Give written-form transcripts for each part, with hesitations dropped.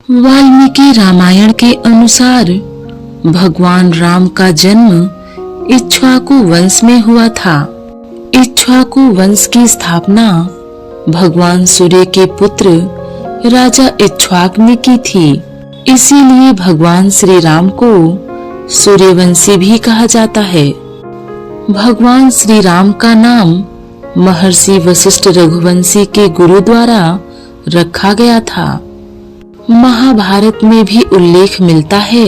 वाल्मीकि रामायण के अनुसार भगवान राम का जन्म इक्ष्वाकु वंश में हुआ था। इक्ष्वाकु वंश की स्थापना भगवान सूर्य के पुत्र राजा इक्ष्वाक ने की थी। इसीलिए भगवान श्री राम को सूर्यवंशी भी कहा जाता है। भगवान श्री राम का नाम महर्षि वशिष्ठ रघुवंशी के गुरु द्वारा रखा गया था। महाभारत में भी उल्लेख मिलता है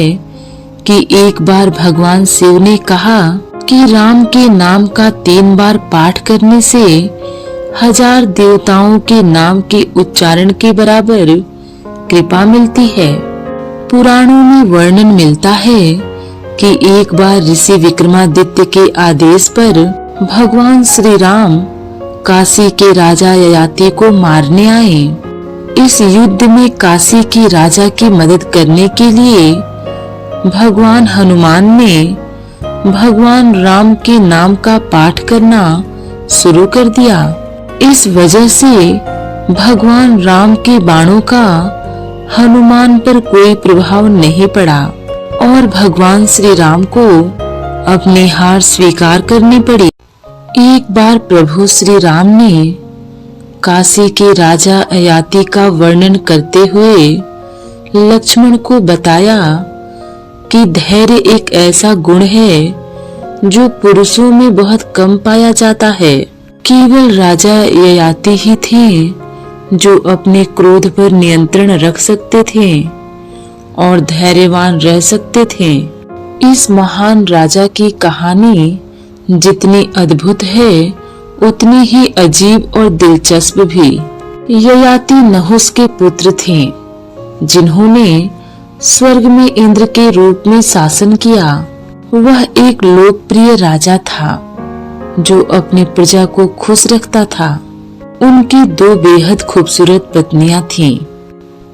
कि एक बार भगवान शिव ने कहा कि राम के नाम का 3 बार पाठ करने से 1000 देवताओं के नाम के उच्चारण के बराबर कृपा मिलती है। पुराणों में वर्णन मिलता है कि एक बार ऋषि विक्रमादित्य के आदेश पर भगवान श्री राम काशी के राजा ययाति को मारने आए। इस युद्ध में काशी के राजा की मदद करने के लिए भगवान हनुमान ने भगवान राम के नाम का पाठ करना शुरू कर दिया। इस वजह से भगवान राम के बाणों का हनुमान पर कोई प्रभाव नहीं पड़ा और भगवान श्री राम को अपनी हार स्वीकार करनी पड़ी। एक बार प्रभु श्री राम ने काशी के राजा ययाति का वर्णन करते हुए लक्ष्मण को बताया कि धैर्य एक ऐसा गुण है जो पुरुषों में बहुत कम पाया जाता है। केवल राजा ययाति ही थे जो अपने क्रोध पर नियंत्रण रख सकते थे और धैर्यवान रह सकते थे। इस महान राजा की कहानी जितनी अद्भुत है उतनी ही अजीब और दिलचस्प भी। ययाति नहुस के पुत्र थे जिन्होंने स्वर्ग में इंद्र के रूप में शासन किया। वह एक लोकप्रिय राजा था जो अपनी प्रजा को खुश रखता था। उनकी 2 बेहद खूबसूरत पत्नियां थीं।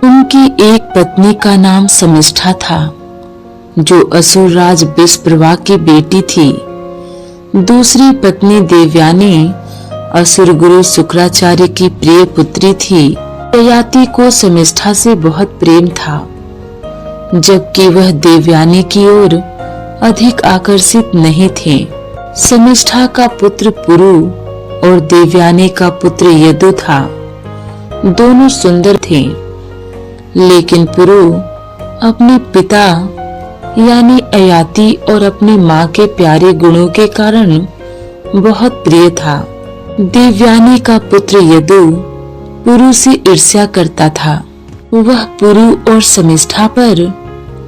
उनकी एक पत्नी का नाम समिष्ठा था जो असुरराज विषप्रभा की बेटी थी। दूसरी पत्नी देवयानी असुर गुरु शुक्राचार्य की प्रिय पुत्री थी। ययाति को समिष्ठा से बहुत प्रेम था, जबकि वह देवयानी की ओर अधिक आकर्षित नहीं थे। समिष्ठा का पुत्र पुरु और देवयानी का पुत्र यदु था। दोनों सुंदर थे, लेकिन पुरु अपने पिता यानी ययाति और अपनी माँ के प्यारे गुणों के कारण बहुत प्रिय था। देवयानी का पुत्र यदु पुरु से ईर्ष्या करता था। वह पुरु और समिष्ठा पर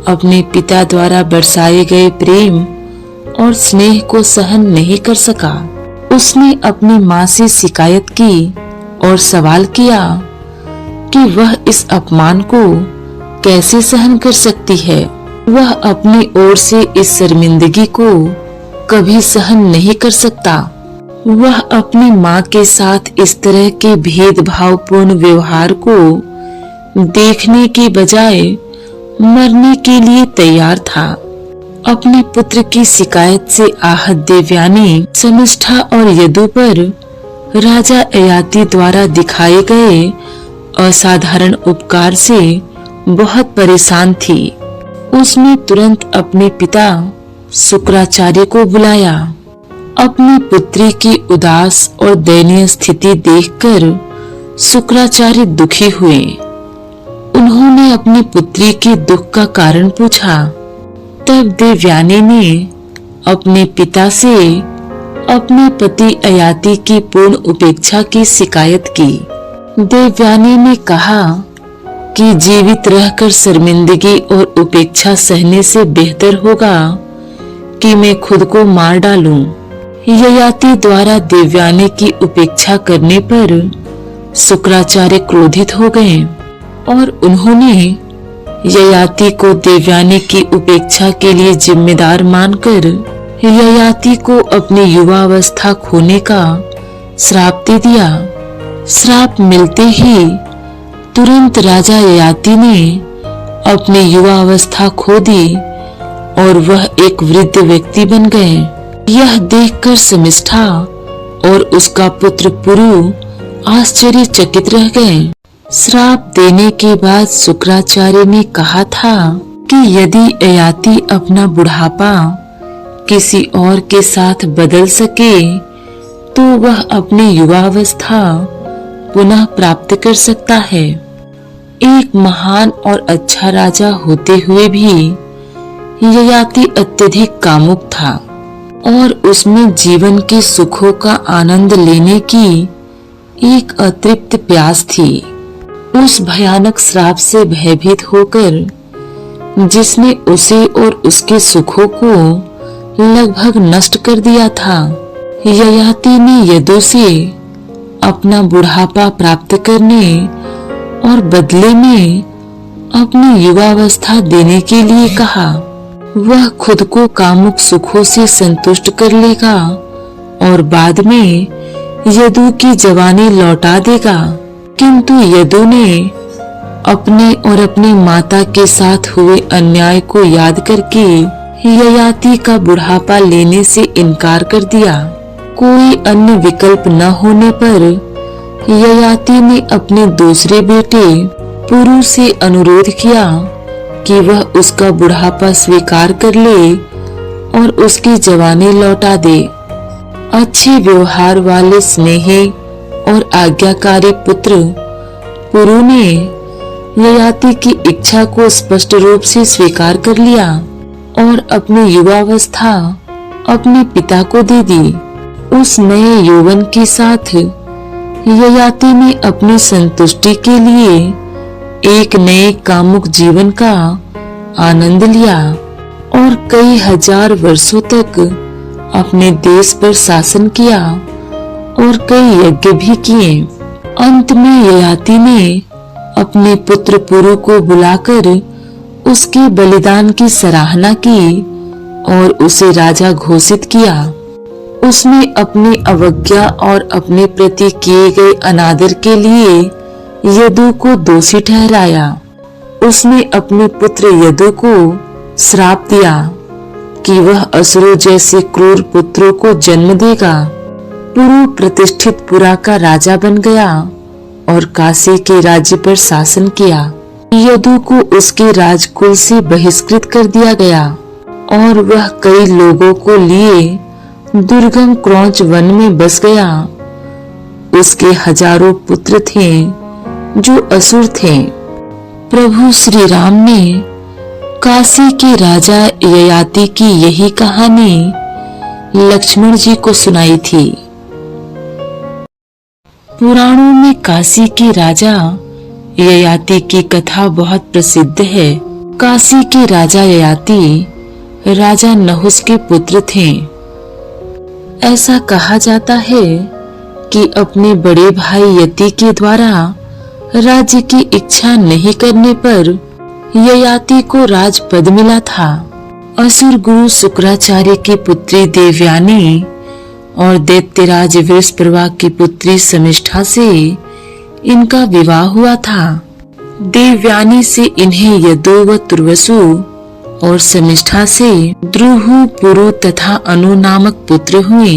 अपने पिता द्वारा बरसाए गए प्रेम और स्नेह को सहन नहीं कर सका। उसने अपनी माँ से शिकायत की और सवाल किया कि वह इस अपमान को कैसे सहन कर सकती है। वह अपनी ओर से इस शर्मिंदगी को कभी सहन नहीं कर सकता। वह अपनी माँ के साथ इस तरह के भेदभावपूर्ण व्यवहार को देखने के बजाय मरने के लिए तैयार था। अपने पुत्र की शिकायत से आहत देवयानी समिष्ठा और यदु पर राजा ययाति द्वारा दिखाए गए असाधारण उपकार से बहुत परेशान थी। उसने तुरंत अपने पिता शुक्राचार्य को बुलाया। अपनी पुत्री की उदास और दयनीय स्थिति देखकर शुक्राचार्य दुखी हुए। उन्होंने अपनी पुत्री के दुख का कारण पूछा। तब देवयानी ने अपने पिता से अपने पति ययाति की पूर्ण उपेक्षा की शिकायत की। देवयानी ने कहा कि जीवित रहकर शर्मिंदगी और उपेक्षा सहने से बेहतर होगा कि मैं खुद को मार डालूं। ययाति द्वारा देवयानी की उपेक्षा करने पर शुक्राचार्य क्रोधित हो गए और उन्होंने ययाति को देवयानी की उपेक्षा के लिए जिम्मेदार मानकर ययाति को अपनी युवावस्था खोने का श्राप दे दिया। श्राप मिलते ही तुरंत राजा ययाति ने अपनी युवावस्था खो दी और वह एक वृद्ध व्यक्ति बन गए। यह देखकर समिष्ठा और उसका पुत्र पुरु आश्चर्यचकित रह गए श्राप देने के बाद शुक्राचार्य ने कहा था कि यदि ययाति अपना बुढ़ापा किसी और के साथ बदल सके तो वह अपनी युवावस्था पुनः प्राप्त कर सकता है। एक महान और अच्छा राजा होते हुए भी ययाति अत्यधिक कामुक था और उसमें जीवन के सुखों का आनंद लेने की एक अतृप्त प्यास थी। उस भयानक श्राप से भयभीत होकर जिसने उसे और उसके सुखों को लगभग नष्ट कर दिया था, ययाति ने यदु से अपना बुढ़ापा प्राप्त करने और बदले में अपनी युवावस्था देने के लिए कहा। वह खुद को कामुक सुखों से संतुष्ट कर लेगा और बाद में यदु की जवानी लौटा देगा। किंतु यदु ने अपने और अपनी माता के साथ हुए अन्याय को याद करके ययाति का बुढ़ापा लेने से इनकार कर दिया। कोई अन्य विकल्प न होने पर ययाति ने अपने दूसरे बेटे पुरु से अनुरोध किया कि वह उसका बुढ़ापा स्वीकार कर ले और उसकी जवानी लौटा दे। अच्छे व्यवहार वाले स्नेही और आज्ञाकारी पुत्र पुरु ने ययाति की इच्छा को स्पष्ट रूप से स्वीकार कर लिया और अपनी युवावस्था अपने पिता को दे दी। उस नए यौवन के साथ ययाति ने अपनी संतुष्टि के लिए एक नए कामुक जीवन का आनंद लिया और कई हजार वर्षों तक अपने देश पर शासन किया और कई यज्ञ भी किए। अंत में ययाति ने अपने पुत्र पुरु को बुलाकर उसके बलिदान की सराहना की और उसे राजा घोषित किया। उसने अपनी अवज्ञा और अपने प्रति किए गए अनादर के लिए यदु को दोषी ठहराया। उसने अपने पुत्र यदु को श्राप दिया कि वह असुरों जैसे क्रूर पुत्रों को जन्म देगा। पुरु प्रतिष्ठित पुरा का राजा बन गया और काशी के राज्य पर शासन किया। यदु को उसके राजकुल से बहिष्कृत कर दिया गया और वह कई लोगों को लिए दुर्गम क्रौंच वन में बस गया। उसके हजारों पुत्र थे जो असुर थे। प्रभु श्री राम ने काशी के राजा ययाति की यही कहानी लक्ष्मण जी को सुनाई थी। पुराणों में काशी के राजा ययाति की कथा बहुत प्रसिद्ध है। काशी के राजा ययाति राजा नहुस के पुत्र थे। ऐसा कहा जाता है कि अपने बड़े भाई यति के द्वारा राज्य की इच्छा नहीं करने पर ययाति को राजपद मिला था। असुर गुरु शुक्राचार्य की पुत्री देवयानी और दैत्यराज वृषपर्वा की पुत्री समिष्ठा से इनका विवाह हुआ था। देवयानी से इन्हें यदु व तुर्वसु और समिष्ठा से द्रुहु, पुरु तथा अनु नामक पुत्र हुए।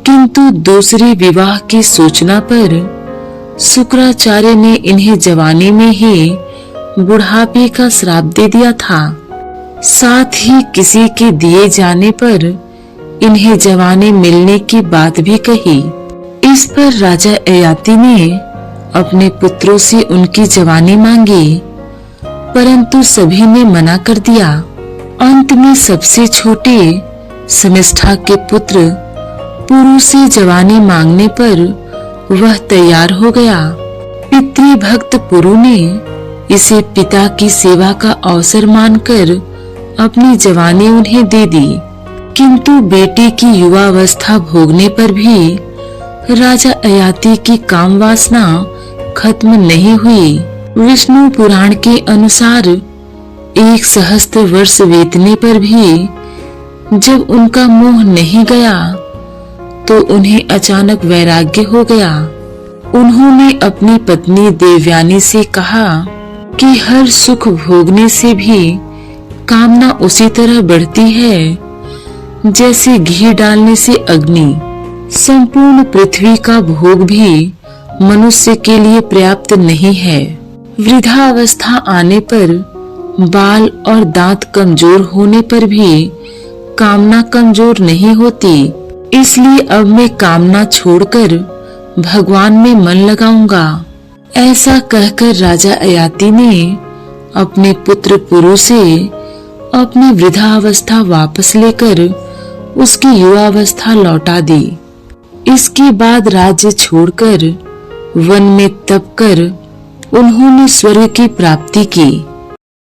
किंतु दूसरे विवाह की सूचना पर शुक्राचार्य ने इन्हें जवानी में ही बुढ़ापे का श्राप दे दिया था। साथ ही किसी के दिए जाने पर इन्हें जवानी मिलने की बात भी कही। इस पर राजा ययाति ने अपने पुत्रों से उनकी जवानी मांगी, परंतु सभी ने मना कर दिया। अंत में सबसे छोटे समिष्ठा के पुत्र पुरु से जवानी मांगने पर वह तैयार हो गया। पितृभक्त पुरु ने इसे पिता की सेवा का अवसर मानकर अपनी जवानी उन्हें दे दी। किंतु बेटे की युवावस्था भोगने पर भी राजा ययाति की काम वासना खत्म नहीं हुई। विष्णु पुराण के अनुसार 1 सहस्त्र वर्ष बीतने पर भी जब उनका मोह नहीं गया तो उन्हें अचानक वैराग्य हो गया। उन्होंने अपनी पत्नी देवयानी से कहा कि हर सुख भोगने से भी कामना उसी तरह बढ़ती है जैसे घी डालने से अग्नि। संपूर्ण पृथ्वी का भोग भी मनुष्य के लिए पर्याप्त नहीं है। वृद्धावस्था आने पर, बाल और दांत कमजोर होने पर भी कामना कमजोर नहीं होती। इसलिए अब मैं कामना छोड़कर भगवान में मन लगाऊंगा। ऐसा कहकर राजा अयाति ने अपने पुत्र पुरु से अपनी वृद्धावस्था वापस लेकर उसकी युवावस्था लौटा दी। इसके बाद राज्य छोड़कर वन में तप कर उन्होंने स्वर्ग की प्राप्ति की।